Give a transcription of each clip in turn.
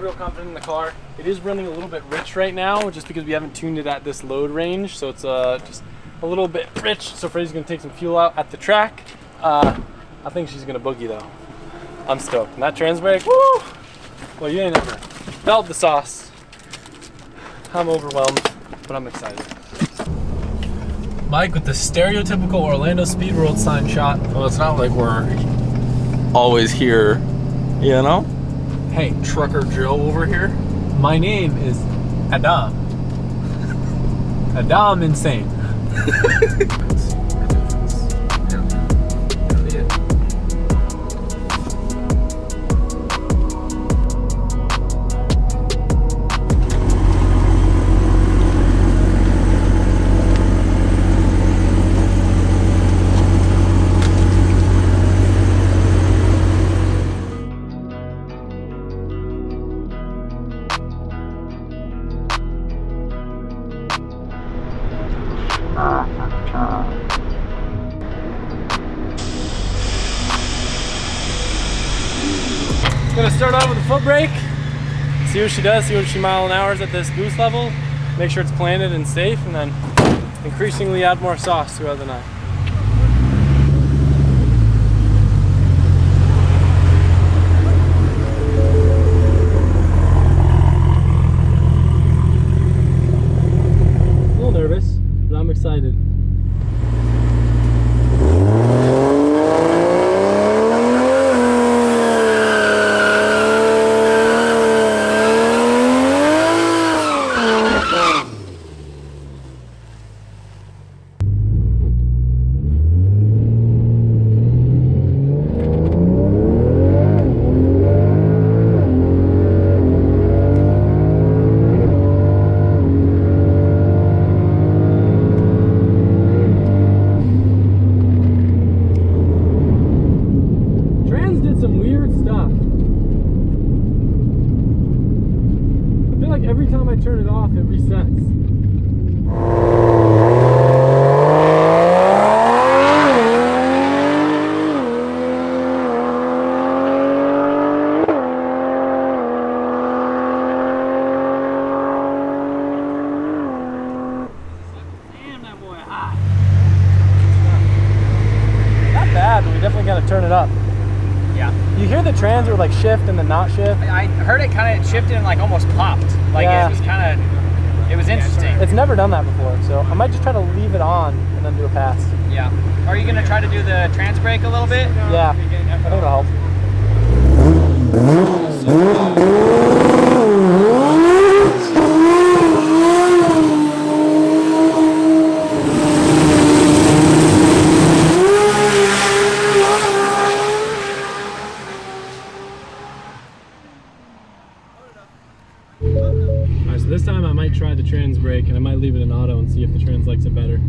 real confident in the car. It is running a little bit rich right now, just because we haven't tuned it at this load range, so it's just a little bit rich. So Freddie's gonna take some fuel out at the track. I think she's gonna boogie though. I'm stoked. And that trans brake, woo! Well, you ain't ever felt the sauce. I'm overwhelmed, but I'm excited. Mike with the stereotypical Orlando Speed World sign shot. Well, it's not like we're always here, you know? Hey, Trucker Joe over here. my name is Adam. Adam Insane. Gonna start off with a foot brake, see what she does, see what she mile an hour is at this boost level, make sure it's planted and safe, and then increasingly add more sauce throughout the night. A little nervous, but I'm excited. Some weird stuff. I feel like every time I turn it off, it resets. Damn, that boy hot. Not bad, but we definitely gotta turn it up. Yeah. You hear the trans or like shift and then not shift? I heard it kind of shifted and like almost popped. Like yeah. It was kind of, it was interesting. It's never done that before, so I might just try to leave it on and then do a pass. Yeah. Are you going to try to do the trans brake a little bit? Yeah, I think it'll help. Alright, so this time I might try the trans brake and I might leave it in auto and see if the trans likes it better.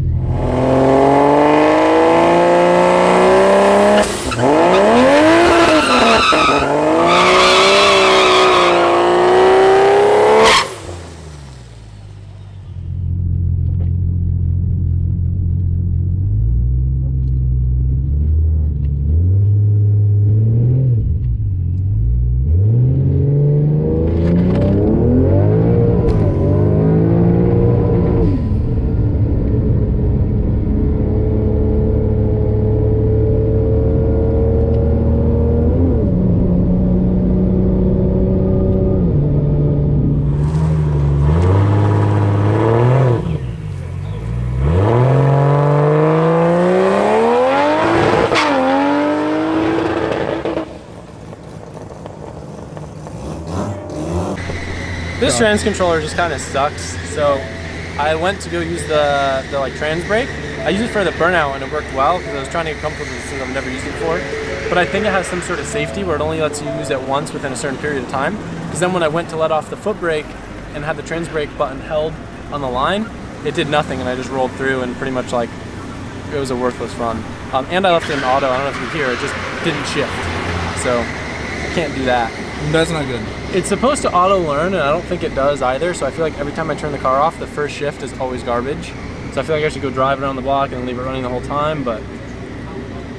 This trans controller just kind of sucks, so I went to go use the like trans brake. I used it for the burnout and it worked well because I was trying to get comfortable with this thing. I've never used it before. But I think it has some sort of safety where it only lets you use it once within a certain period of time. Because then when I went to let off the foot brake and had the trans brake button held on the line, it did nothing and I just rolled through and pretty much like it was a worthless run. And I left it in auto, I don't know if you can hear, it just didn't shift. So I can't do that. That's not good. It's supposed to auto learn and I don't think it does either, so I feel like every time I turn the car off, the first shift is always garbage. So I feel like I should go drive around the block and leave it running the whole time, but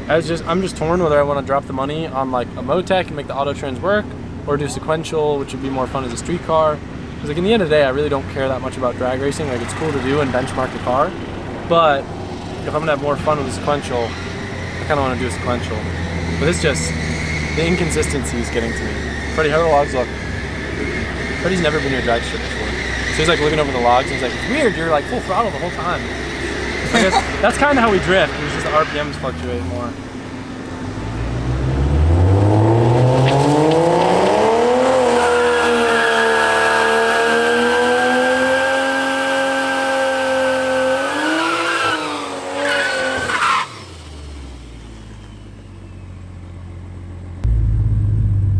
I'm just torn whether I want to drop the money on like a Motec and make the auto trans work, or do sequential, which would be more fun as a street car. Because like in the end of the day, I really don't care that much about drag racing. Like it's cool to do and benchmark the car, but if I'm gonna have more fun with a sequential, I kind of want to do a sequential. But it's just the inconsistency is getting to me. Freddie, how do the logs look? Freddie's never been to a drag strip before, so he's like looking over the logs and he's like, "It's weird. You're like full throttle the whole time." I guess that's kind of how we drift. It's just the RPMs fluctuate more.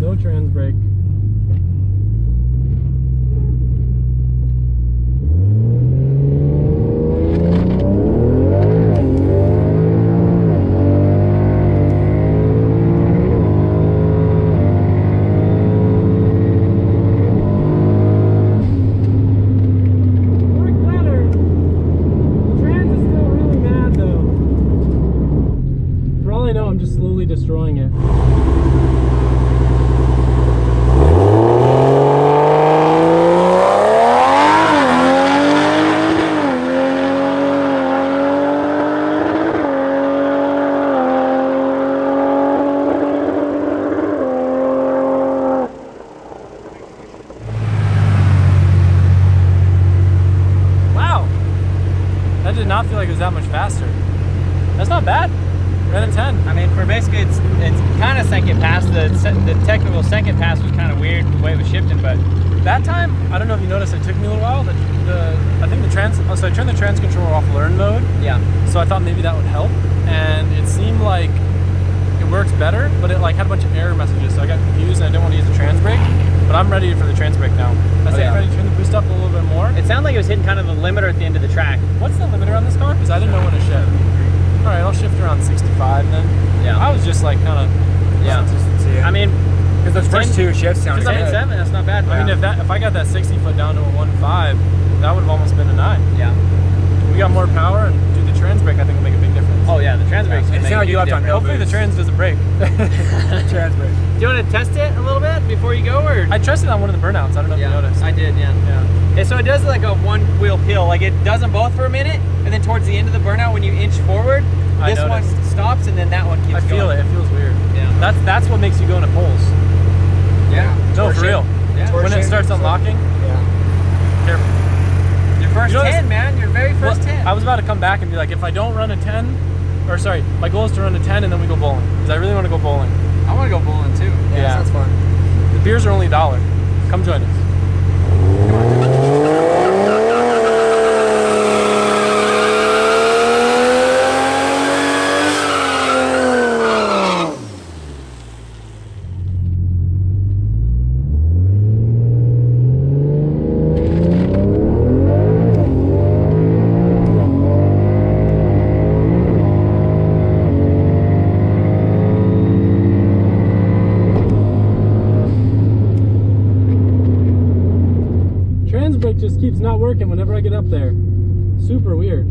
No trans brake. I'm just slowly destroying it. Wow, that did not feel like it was that much faster. That's not bad. Ran at 10. I mean, for basically, it's kind of second pass. The technical second pass was kind of weird the way it was shifting, but that time, I don't know if you noticed, it took me a little while. I think so I turned the trans controller off learn mode. Yeah. So I thought maybe that would help, and it seemed like it works better, but it like had a bunch of error messages, so I got confused and I didn't want to use the trans brake. But I'm ready for the trans brake now. I say, Freddie, turn the boost up a little bit more. It sounded like it was hitting kind of the limiter at the end of the track. What's the limiter on this car? Because I didn't know when to shift. All right, I'll shift around 65 then. Yeah. I was just like kind of. Yeah. I mean, because those first two shifts sounded good. 7, that's not bad. I mean, if I got that 60 foot down to a 1.5, that would have almost been a 9. Yeah. We got more power, and do the trans brake, I think will make a big difference. Oh yeah, the trans brake's gonna make a huge difference. Hopefully the trans doesn't break. Trans brake. Do you want to test it a little bit before you go, or? I tested on one of the burnouts. I don't know if you noticed. I did, yeah. And so it does like a one wheel peel. Like it does them both for a minute, and then towards the end of the burnout, when you inch forward, this one stops, and then that one keeps going. I feel it. It feels weird. Yeah. That's what makes you go into poles. Yeah. No, for real. Yeah. When it starts unlocking. Yeah. Careful. Your first 10, man. Your very first 10. I was about to come back and be like, if I don't run a 10, or sorry, my goal is to run a 10 and then we go bowling, because I really want to go bowling. I want to go bowling too. Yeah, sounds fun. The beers are only $1. Come join us. Brake just keeps not working whenever I get up there. Super weird.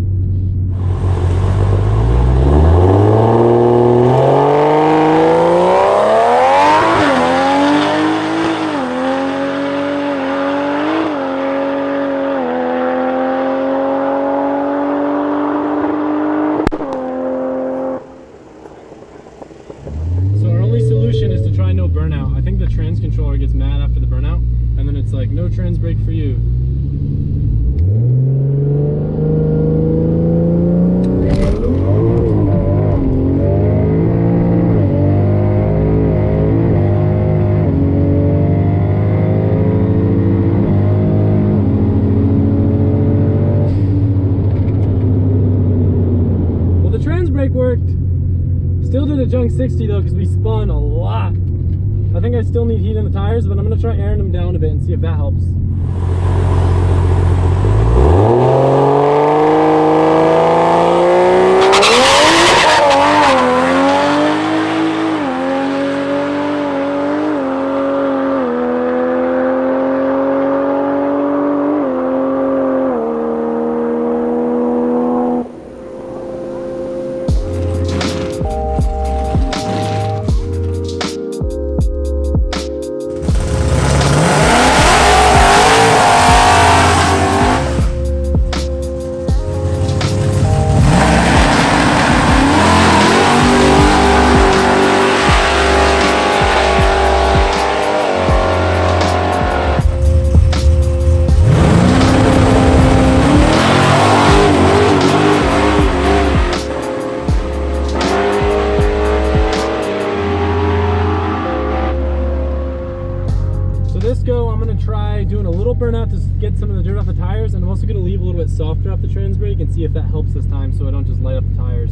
So our only solution is to try no burnout. I think the trans controller gets mad after the burnout, and then it's like, no trans brake for you. Well, the trans brake worked. Still did a junk 60 though, because we spun a lot. I think I still need heat in the tires, but I'm gonna try airing them down a bit and see if that helps. this go, I'm gonna try doing a little burnout to get some of the dirt off the tires, and I'm also gonna leave a little bit softer off the trans brake and see if that helps this time so I don't just light up the tires.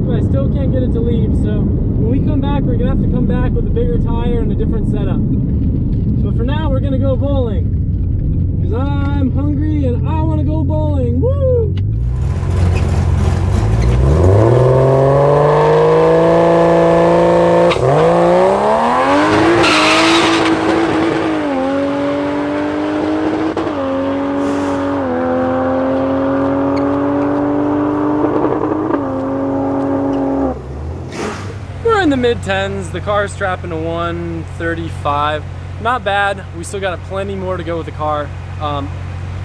But I still can't get it to leave, so when we come back, we're gonna have to come back with a bigger tire and a different setup. But for now, we're gonna go bowling, because I'm hungry and I want to go bowling. Woo! In the mid-10s, the car's trapping to 135. Not bad. We still got plenty more to go with the car.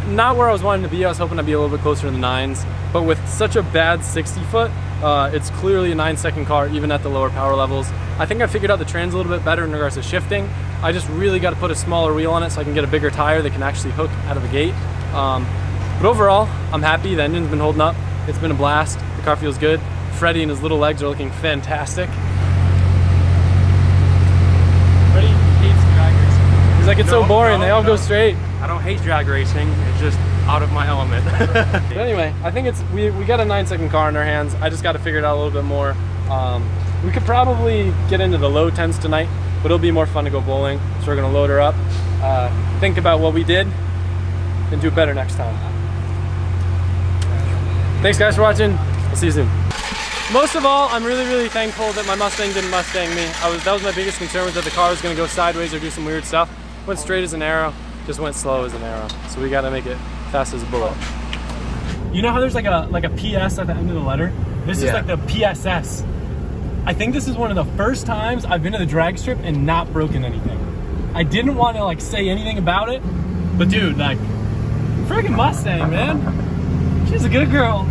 Not where I was wanting to be. I was hoping to be a little bit closer to the 9s, but with such a bad 60 foot, it's clearly a 9-second car even at the lower power levels. I think I figured out the trans a little bit better in regards to shifting. I just really got to put a smaller wheel on it so I can get a bigger tire that can actually hook out of the gate. But overall, I'm happy. The engine's been holding up. It's been a blast. The car feels good. Freddie and his little legs are looking fantastic. Like, it's so boring, they all go straight. I don't hate drag racing, it's just out of my element. But anyway, I think it's we got a 9-second car in our hands. I just got to figure it out a little bit more. We could probably get into the low 10s tonight, but it'll be more fun to go bowling. So we're gonna load her up, think about what we did, and do it better next time. Thanks guys for watching, I'll see you soon. Most of all, I'm really thankful that my Mustang didn't Mustang me. That was my biggest concern, was that the car was gonna go sideways or do some weird stuff. Went straight as an arrow, just went slow as an arrow. So we gotta make it fast as a bullet. You know how there's like a PS at the end of the letter? This is like the PSS. I think this is one of the first times I've been to the drag strip and not broken anything. I didn't want to like say anything about it, but dude, like, freaking Mustang, man. She's a good girl.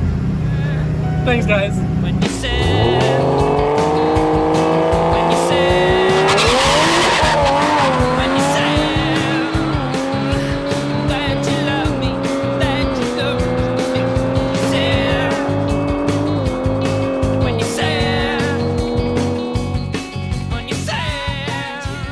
Thanks guys.